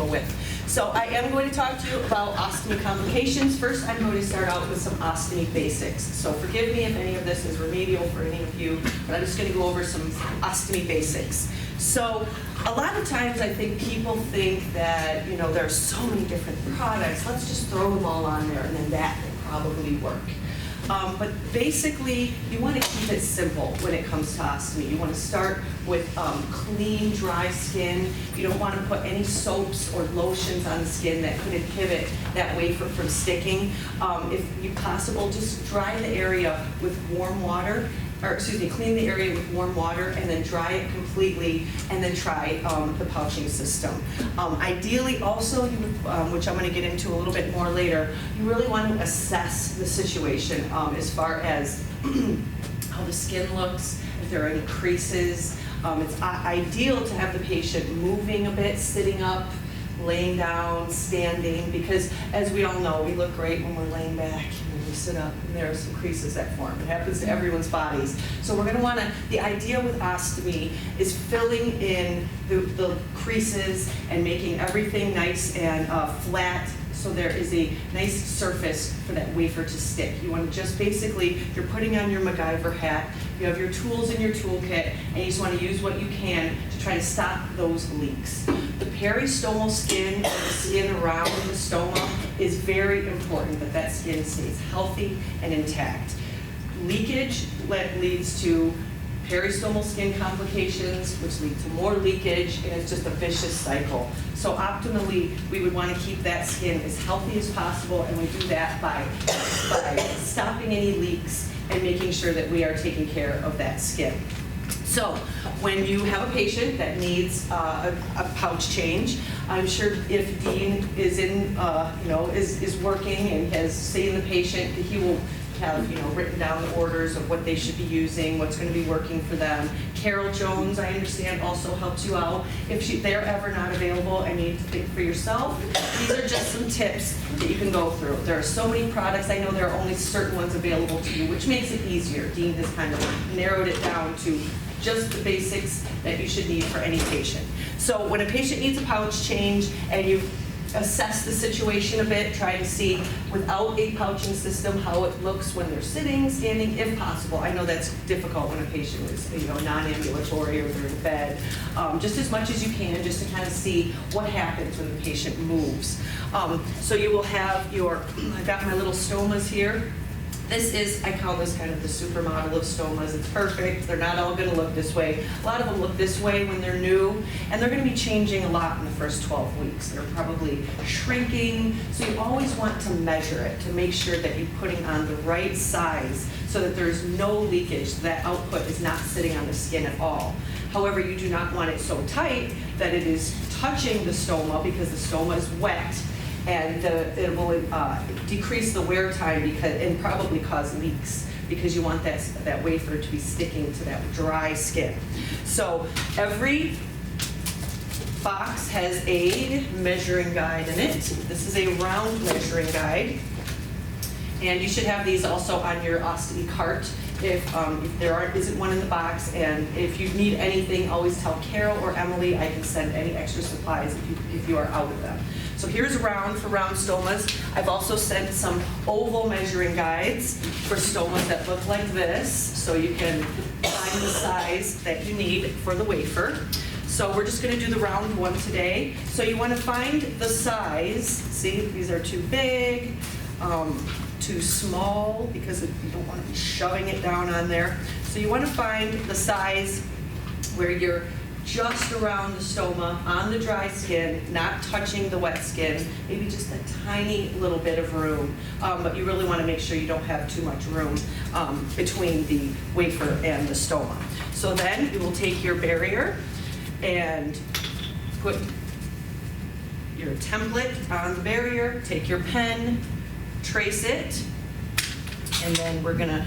with. So I am going to talk to you about ostomy complications. First, I'm going to start out with some ostomy basics. So forgive me if any of this is remedial for any of you, but I'm just going to go over some ostomy basics. So a lot of times I think people think that, there are so many different products, let's just throw them all on there and then that will probably work. But basically, you want to keep it simple when it comes to ostomy. You want to start with clean, dry skin. You don't want to put any soaps or lotions on the skin that could inhibit that wafer from sticking. If possible, just dry the area with warm water, clean the area with warm water and then dry it completely, and then try the pouching system. Ideally also, which I'm going to get into a little bit more later, you really want to assess the situation as far as how the skin looks, if there are any creases. It's ideal to have the patient moving a bit, sitting up, laying down, standing, because as we all know, we look great when we're laying back and when we sit up and there are some creases that form. It happens to everyone's bodies. So we're going to want to, the idea with ostomy is filling in the creases and making everything nice and flat, so there is a nice surface for that wafer to stick. You want to just basically, you're putting on your MacGyver hat, you have your tools in your toolkit, and you just want to use what you can to try to stop those leaks. The peristomal skin, the skin around the stoma, is very important that that skin stays healthy and intact. Leakage leads to peristomal skin complications, which lead to more leakage, and it's just a vicious cycle. So optimally, we would want to keep that skin as healthy as possible, and we do that by stopping any leaks and making sure that we are taking care of that skin. So when you have a patient that needs a pouch change, I'm sure if Dean is is working and has seen the patient, he will have written down the orders of what they should be using, what's going to be working for them. Carol Jones, I understand, also helps you out. If they're ever not available and you need to think for yourself, these are just some tips that you can go through. There are so many products. I know there are only certain ones available to you, which makes it easier. Dean has kind of narrowed it down to just the basics that you should need for any patient. So when a patient needs a pouch change and you assess the situation a bit, try to see without a pouching system how it looks when they're sitting, standing, if possible. I know that's difficult when a patient is non-ambulatory or they're in bed. Just as much as you can, just to kind of see what happens when the patient moves. So you will have I've got my little stomas here. This is, I call this kind of the supermodel of stomas. It's perfect. They're not all going to look this way. A lot of them look this way when they're new, and they're going to be changing a lot in the first 12 weeks. They're probably shrinking, so you always want to measure it to make sure that you're putting on the right size so that there's no leakage, that output is not sitting on the skin at all. However, you do not want it so tight that it is touching the stoma, because the stoma is wet, and it will decrease the wear time and probably cause leaks, because you want that wafer to be sticking to that dry skin. So every box has a measuring guide in it. This is a round measuring guide, and you should have these also on your ostomy cart if there isn't one in the box. And if you need anything, always tell Carol or Emily. I can send any extra supplies if you are out of them. So here's round for round stomas. I've also sent some oval measuring guides for stomas that look like this, so you can find the size that you need for the wafer. So we're just going to do the round one today. So you want to find the size. See, these are too big, too small, because you don't want to be shoving it down on there. So you want to find the size where you're just around the stoma, on the dry skin, not touching the wet skin, maybe just a tiny little bit of room. But you really want to make sure you don't have too much room between the wafer and the stoma. So then you will take your barrier and put your template on the barrier, take your pen, trace it, and then we're going to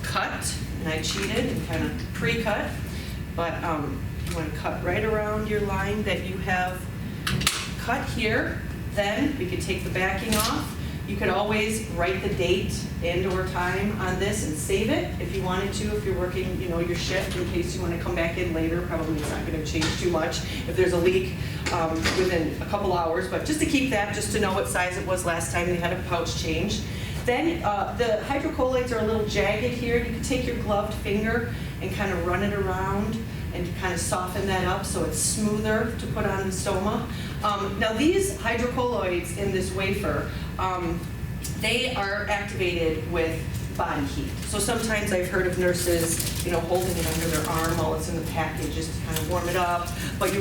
cut. And I cheated and kind of pre-cut, but you want to cut right around your line that you have cut here. Then we can take the backing off. You could always write the date and or time on this and save it if you wanted to, if you're working, your shift in case you want to come back in later. Probably it's not going to change too much if there's a leak within a couple hours, but just to keep that, just to know what size it was last time they had a pouch change. Then the hydrocolloids are a little jagged here. You can take your gloved finger and kind of run it around and kind of soften that up so it's smoother to put on the stoma. Now these hydrocolloids in this wafer, they are activated with body heat. So sometimes I've heard of nurses, holding it under their arm while it's in the package just to kind of warm it up. But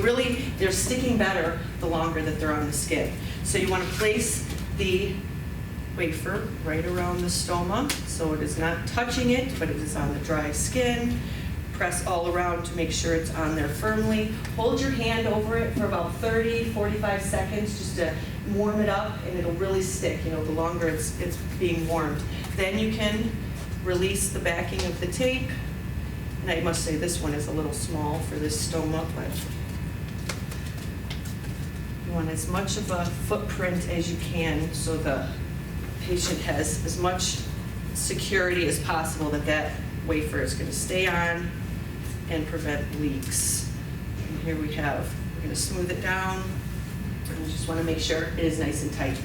they're sticking better the longer that they're on the skin. So you want to place the wafer right around the stoma so it is not touching it, but it is on the dry skin. Press all around to make sure it's on there firmly. Hold your hand over it for about 30, 45 seconds just to warm it up, and it'll really stick, the longer it's being warmed. Then you can release the backing of the tape. And I must say this one is a little small for this stoma, but you want as much of a footprint as you can so the patient has as much security as possible that wafer is going to stay on and prevent leaks. And here we're going to smooth it down. And just want to make sure it is nice and tight.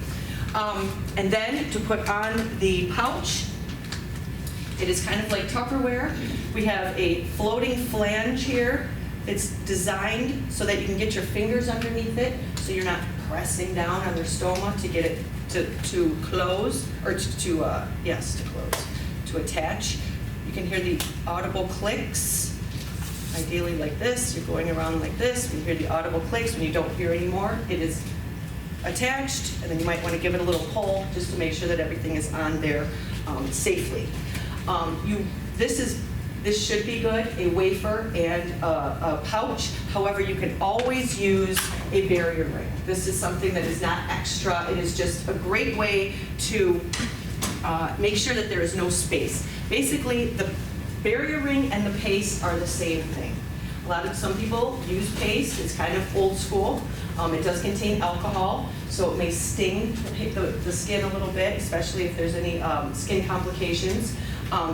And then to put on the pouch, it is kind of like Tupperware. We have a floating flange here. It's designed so that you can get your fingers underneath it so you're not pressing down on their stoma to get it to close, or to close, to attach. You can hear the audible clicks, ideally like this. You're going around like this. You hear the audible clicks. When you don't hear anymore, it is attached, and then you might want to give it a little pull just to make sure that everything is on there safely. This should be good, a wafer and a pouch. However, you can always use a barrier ring. This is something that is not extra. It is just a great way to make sure that there is no space. Basically, the barrier ring and the paste are the same thing. Some people use paste. It's kind of old school. It does contain alcohol, so it may sting the skin a little bit, especially if there's any skin complications.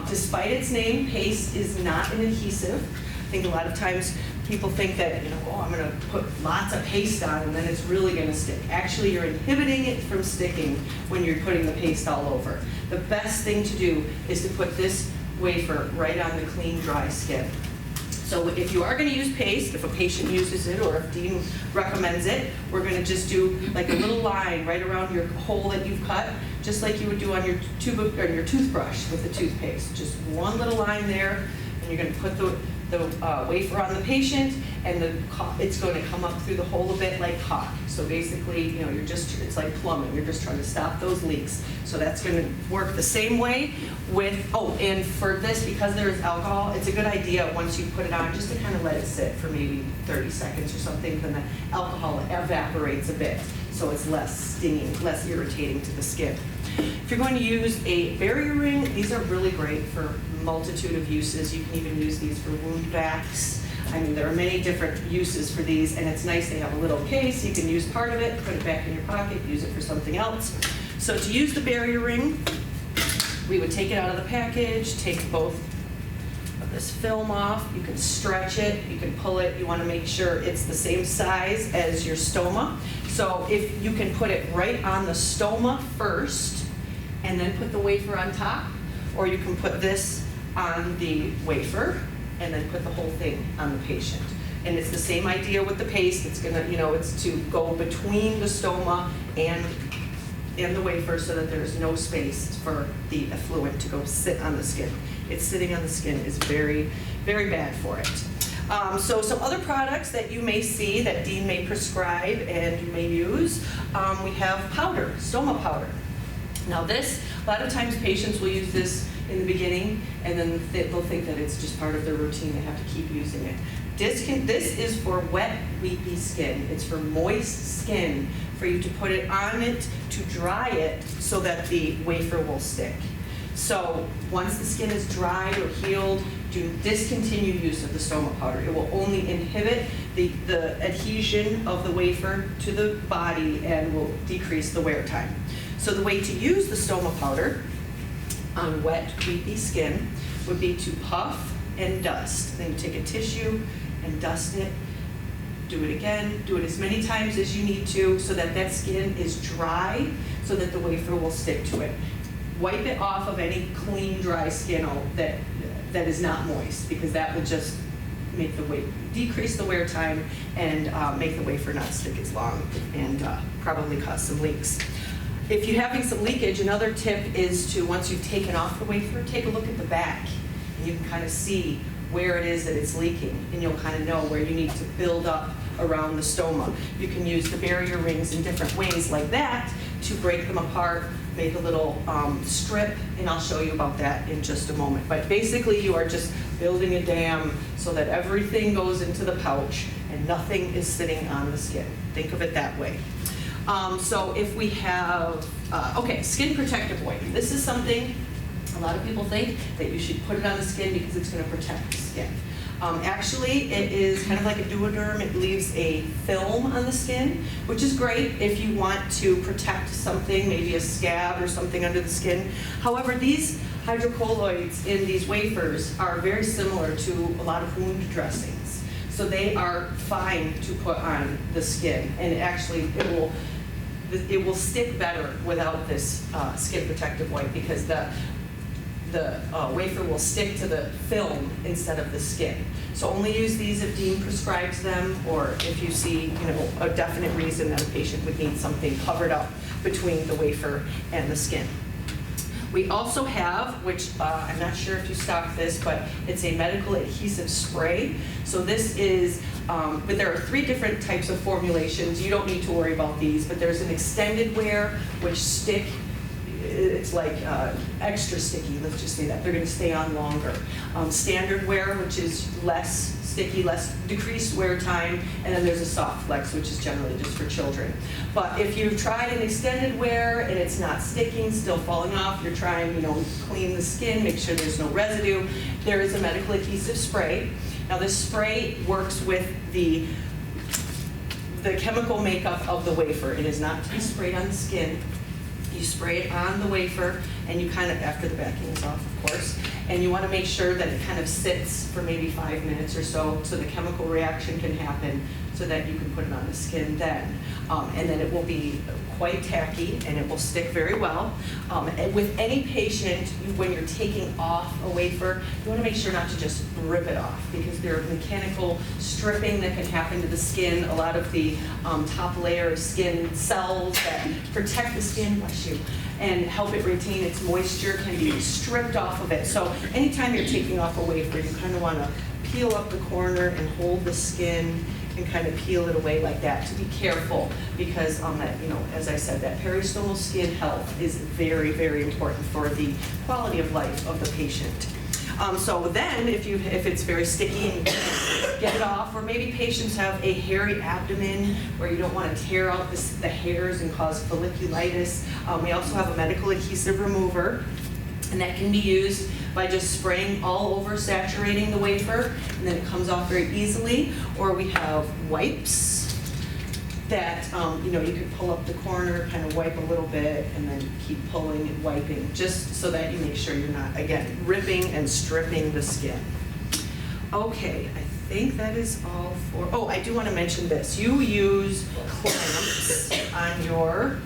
Despite its name, paste is not an adhesive. I think a lot of times people think that, I'm going to put lots of paste on and then it's really going to stick. Actually, you're inhibiting it from sticking when you're putting the paste all over. The best thing to do is to put this wafer right on the clean, dry skin. So if you are going to use paste, if a patient uses it or if Dean recommends it, we're going to just do like a little line right around your hole that you've cut, just like you would do on your toothbrush with the toothpaste. Just one little line there, and you're going to put the wafer on the patient, and it's going to come up through the hole a bit like caulk. So basically, it's like plumbing. You're just trying to stop those leaks. So that's going to work the same way with, and for this, because there is alcohol, it's a good idea once you put it on just to kind of let it sit for maybe 30 seconds or something, then the alcohol evaporates a bit. So it's less stinging, less irritating to the skin. If you're going to use a barrier ring, these are really great for a multitude of uses. You can even use these for wound vacs. I mean, there are many different uses for these, and it's nice they have a little case. You can use part of it, put it back in your pocket, use it for something else. So to use the barrier ring, we would take it out of the package, take both of this film off. You can stretch it, you can pull it. You want to make sure it's the same size as your stoma. So if you can put it right on the stoma first and then put the wafer on top, or you can put this on the wafer and then put the whole thing on the patient. And it's the same idea with the paste. It's gonna, it's to go between the stoma and the wafer so that there's no space for the effluent to go sit on the skin. It's sitting on the skin is very, very bad for it. So some other products that you may see that Dean may prescribe and you may use, we have powder, stoma powder. Now this, a lot of times patients will use this in the beginning and then they'll think that it's just part of their routine, they have to keep using it. This is for wet, weepy skin. It's for moist skin, for you to put it on it, to dry it so that the wafer will stick. So once the skin is dried or healed, do discontinue use of the stoma powder. It will only inhibit the adhesion of the wafer to the body and will decrease the wear time. So the way to use the stoma powder on wet, creepy skin would be to puff and dust. Then you take a tissue and dust it. Do it again. Do it as many times as you need to so that that skin is dry so that the wafer will stick to it. Wipe it off of any clean, dry skin that is not moist, because that will just make decrease the wear time and make the wafer not stick as long and probably cause some leaks. If you're having some leakage, another tip is to, once you've taken off the wafer, take a look at the back, and you can kind of see where it is that it's leaking, and you'll kind of know where you need to build up around the stoma. You can use the barrier rings in different ways like that to break them apart, make a little strip, and I'll show you about that in just a moment. But basically you are just building a dam so that everything goes into the pouch and nothing is sitting on the skin. Think of it that way. So if we have, skin protective oil. This is something a lot of people think that you should put it on the skin because it's going to protect the skin. Actually, it is kind of like a duoderm. It leaves a film on the skin, which is great if you want to protect something, maybe a scab or something under the skin. However, these hydrocolloids in these wafers are very similar to a lot of wound dressings. So they are fine to put on the skin, and actually it will stick better without this skin protective oil, because the wafer will stick to the film instead of the skin. So only use these if Dean prescribes them, or if you see, a definite reason that a patient would need something covered up between the wafer and the skin. We also have, which I'm not sure if you stock this, but it's a medical adhesive spray. So this is, but there are 3 different types of formulations. You don't need to worry about these, but there's an extended wear, which stick. It's like extra sticky, let's just say that. They're going to stay on longer. Standard wear, which is less sticky, decreased wear time, and then there's a soft flex, which is generally just for children. But if you've tried an extended wear and it's not sticking, still falling off, you're trying, clean the skin, make sure there's no residue, there is a medical adhesive spray. Now this spray works with the chemical makeup of the wafer. It is not to be sprayed on the skin. You spray it on the wafer, and you kind of, after the backing is off, of course, and you want to make sure that it kind of sits for maybe 5 minutes or so the chemical reaction can happen, so that you can put it on the skin then. And then it will be quite tacky, and it will stick very well. And with any patient, when you're taking off a wafer, you want to make sure not to just rip it off, because there are mechanical stripping that can happen to the skin. A lot of the top layer of skin cells that protect the skin, bless you, and help it retain its moisture can be stripped off of it. So anytime you're taking off a wafer, you kind of want to peel up the corner and hold the skin and kind of peel it away like that, to be careful, because as I said, that peristomal skin health is very, very important for the quality of life of the patient. So then, if it's very sticky and you can't get it off, or maybe patients have a hairy abdomen where you don't want to tear out the hairs and cause folliculitis, we also have a medical adhesive remover, and that can be used by just spraying all over, saturating the wafer, and then it comes off very easily. Or we have wipes that you could pull up the corner, kind of wipe a little bit, and then keep pulling and wiping, just so that you make sure you're not, again, ripping and stripping the skin. Okay, I think that is all for, oh, I do want to mention this. You use clamps on your,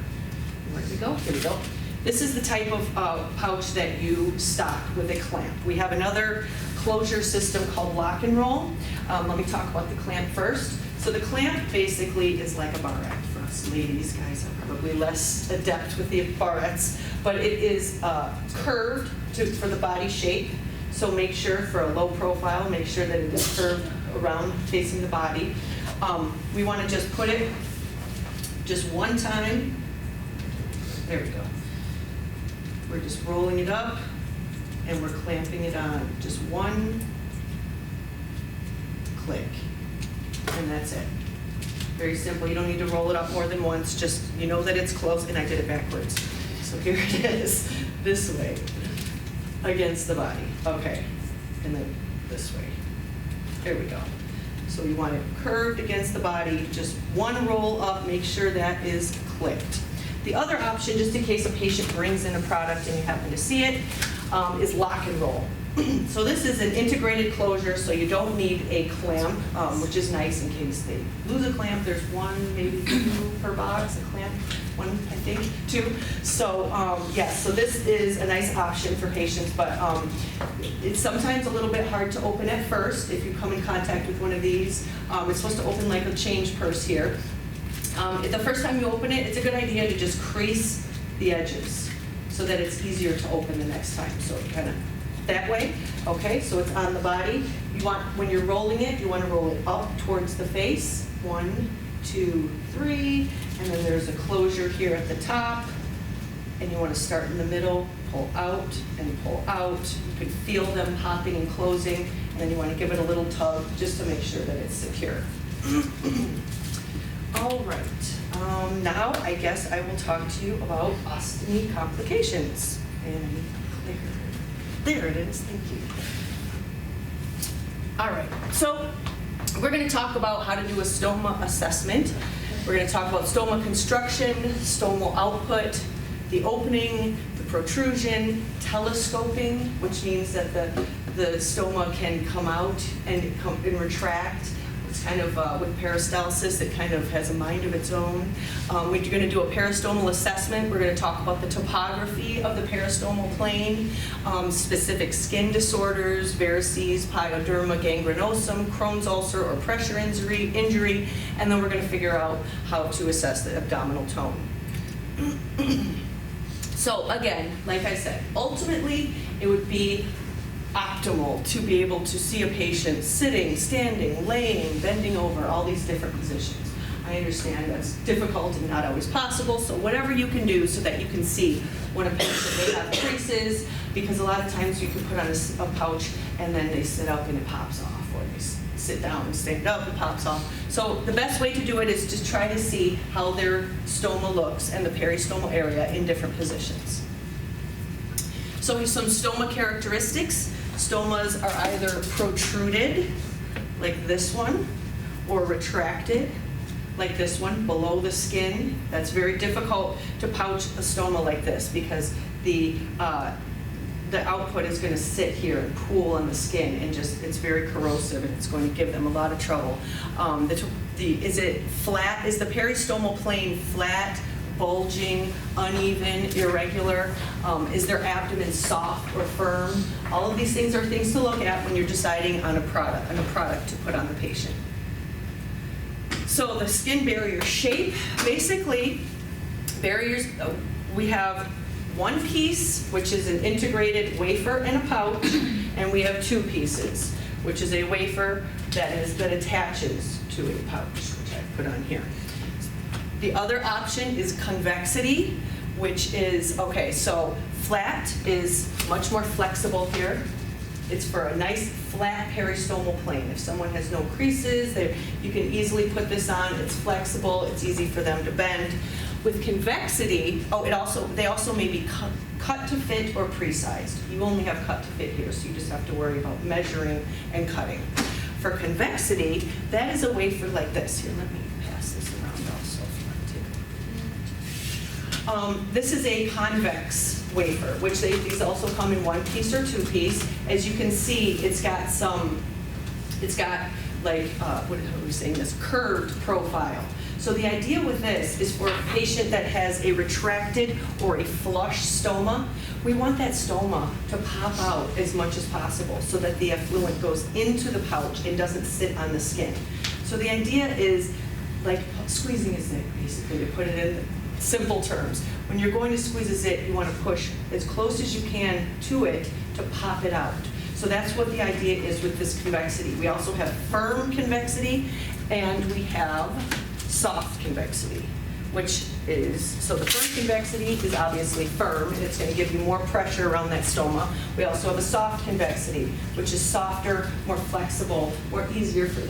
where did we go? Here we go. This is the type of pouch that you stock with a clamp. We have another closure system called lock and roll. Let me talk about the clamp first. So the clamp basically is like a barrette for us ladies. Guys are probably less adept with the barrettes, but it is curved for the body shape. So make sure, for a low profile, make sure that it is curved around facing the body. We want to just put it just one time. There we go. We're just rolling it up, and we're clamping it on. Just one click, and that's it. Very simple. You don't need to roll it up more than once. Just, you know that it's close, and I did it backwards. So here it is, this way, against the body. Okay, and then this way. There we go. So you want it curved against the body. Just one roll up, make sure that is clipped. The other option, just in case a patient brings in a product and you happen to see it, is lock and roll. So this is an integrated closure, so you don't need a clamp, which is nice in case they lose a clamp. There's one, maybe two per box, a clamp, one, I think, two. So yes, so this is a nice option for patients, but it's sometimes a little bit hard to open at first if you come in contact with one of these. It's supposed to open like a change purse here. The first time you open it, it's a good idea to just crease the edges so that it's easier to open the next time. So kind of that way, okay, so it's on the body. You want, when you're rolling it, you want to roll it up towards the face. 1, 2, 3, and then there's a closure here at the top, and you want to start in the middle, pull out and pull out. You can feel them popping and closing, and then you want to give it a little tug just to make sure that it's secure. All right, now I guess I will talk to you about ostomy complications. And there it is, thank you. All right, so we're going to talk about how to do a stoma assessment. We're going to talk about stoma construction, stomal output, the opening, the protrusion, telescoping, which means that the stoma can come out and retract. It's kind of, with peristalsis, it kind of has a mind of its own. We're going to do a peristomal assessment. We're going to talk about the topography of the peristomal plane, specific skin disorders, varices, pyoderma gangrenosum, Crohn's ulcer, or pressure injury, and then we're going to figure out how to assess the abdominal tone. So again, like I said, ultimately it would be optimal to be able to see a patient sitting, standing, laying, bending over, all these different positions. I understand that's difficult and not always possible, so whatever you can do so that you can see when a patient may have creases, because a lot of times you can put on a pouch and then they sit up and it pops off, or they sit down and stand up, it pops off. So the best way to do it is to try to see how their stoma looks and the peristomal area in different positions. So we have some stoma characteristics. Stomas are either protruded, like this one, or retracted, like this one, below the skin. That's very difficult to pouch a stoma like this because the output is going to sit here and pool on the skin, and just it's very corrosive, and it's going to give them a lot of trouble. Is it flat? Is the peristomal plane flat, bulging, uneven, irregular? Is their abdomen soft or firm? All of these things are things to look at when you're deciding on a product to put on the patient. So the skin barrier shape, basically, barriers, we have one piece, which is an integrated wafer and a pouch, and we have two pieces, which is a wafer that attaches to a pouch, which I put on here. The other option is convexity, which is, okay, so flat is much more flexible here. It's for a nice flat peristomal plane. If someone has no creases, you can easily put this on. It's flexible, it's easy for them to bend. With convexity, they also may be cut to fit or pre-sized. You only have cut to fit here, so you just have to worry about measuring and cutting. For convexity, that is a wafer like this. Here, let me pass this around also if you want to take a look. This is a convex wafer, which these also come in one piece or two piece. As you can see, it's got like, what are we saying, this curved profile. So the idea with this is for a patient that has a retracted or a flush stoma, we want that stoma to pop out as much as possible so that the effluent goes into the pouch and doesn't sit on the skin. So the idea is like squeezing a zit, basically, to put it in simple terms. When you're going to squeeze a zit, you want to push as close as you can to it to pop it out. So that's what the idea is with this convexity. We also have firm convexity, and we have soft convexity, which is, so the firm convexity is obviously firm, and it's going to give you more pressure around that stoma. We also have a soft convexity, which is softer, more flexible, easier for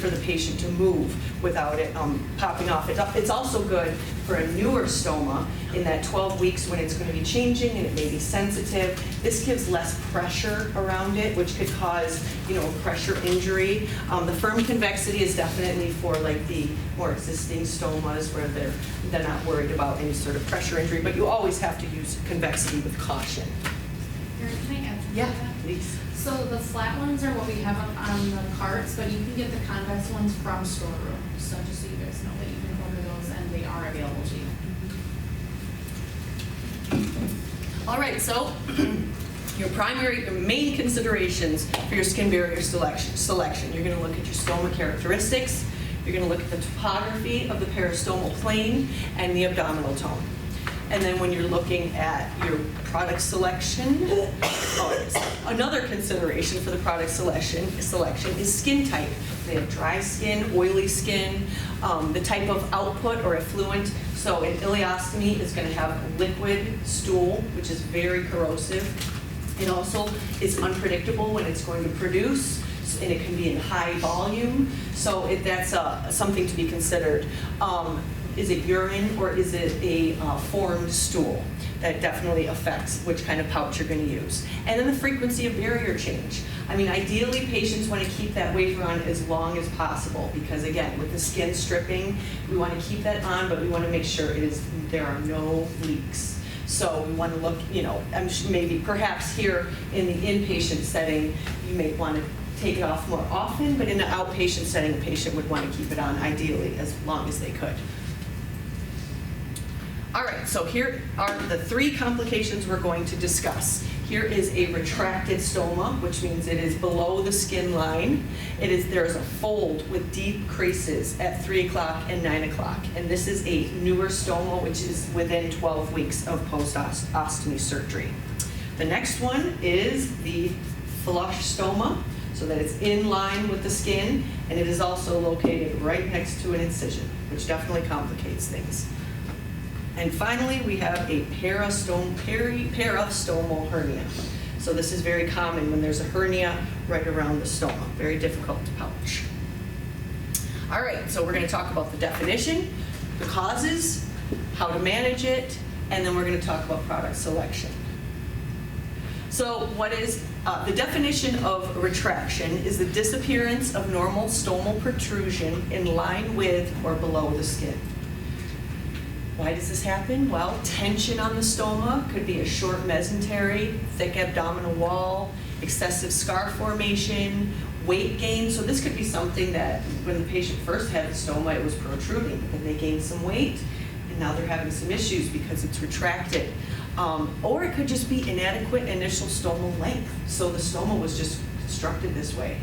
the patient to move without it popping off. It's also good for a newer stoma in that 12 weeks when it's going to be changing and it may be sensitive. This gives less pressure around it, which could cause, a pressure injury. The firm convexity is definitely for like the more existing stomas where they're not worried about any sort of pressure injury, but you always have to use convexity with caution. Erin, can I add to Yeah, that? please. So the flat ones are what we have up on the carts, but you can get the convex ones from storeroom. So just so you guys know that you can order those and they are available to you. All right, so your main considerations for your skin barrier selection. You're going to look at your stoma characteristics. You're going to look at the topography of the peristomal plane and the abdominal tone. And then when you're looking at your product selection, another consideration for the product selection is skin type. They have dry skin, oily skin, the type of output or effluent. So an ileostomy is going to have a liquid stool, which is very corrosive. It also is unpredictable when it's going to produce, and it can be in high volume. So that's something to be considered. Is it urine or is it a formed stool? That definitely affects which kind of pouch you're going to use. And then the frequency of barrier change. I mean, ideally, patients want to keep that wafer on as long as possible because, again, with the skin stripping, we want to keep that on, but we want to make sure there are no leaks. So we want to look, maybe perhaps here in the inpatient setting, you may want to take it off more often, but in the outpatient setting, a patient would want to keep it on ideally as long as they could. All right, so here are the 3 complications we're going to discuss. Here is a retracted stoma, which means it is below the skin line. There is a fold with deep creases at 3 o'clock and 9 o'clock. And this is a newer stoma, which is within 12 weeks of post-ostomy surgery. The next one is the flush stoma, so that it's in line with the skin, and it is also located right next to an incision, which definitely complicates things. And finally, we have a peristomal hernia. So this is very common when there's a hernia right around the stoma. Very difficult to pouch. All right, so we're going to talk about the definition, the causes, how to manage it, and then we're going to talk about product selection. So what is the definition of retraction is the disappearance of normal stomal protrusion in line with or below the skin. Why does this happen? Well, tension on the stoma could be a short mesentery, thick abdominal wall, excessive scar formation, weight gain. So this could be something that when the patient first had the stoma, it was protruding, and they gained some weight, and now they're having some issues because it's retracted. Or it could just be inadequate initial stomal length. So the stoma was just constructed this way.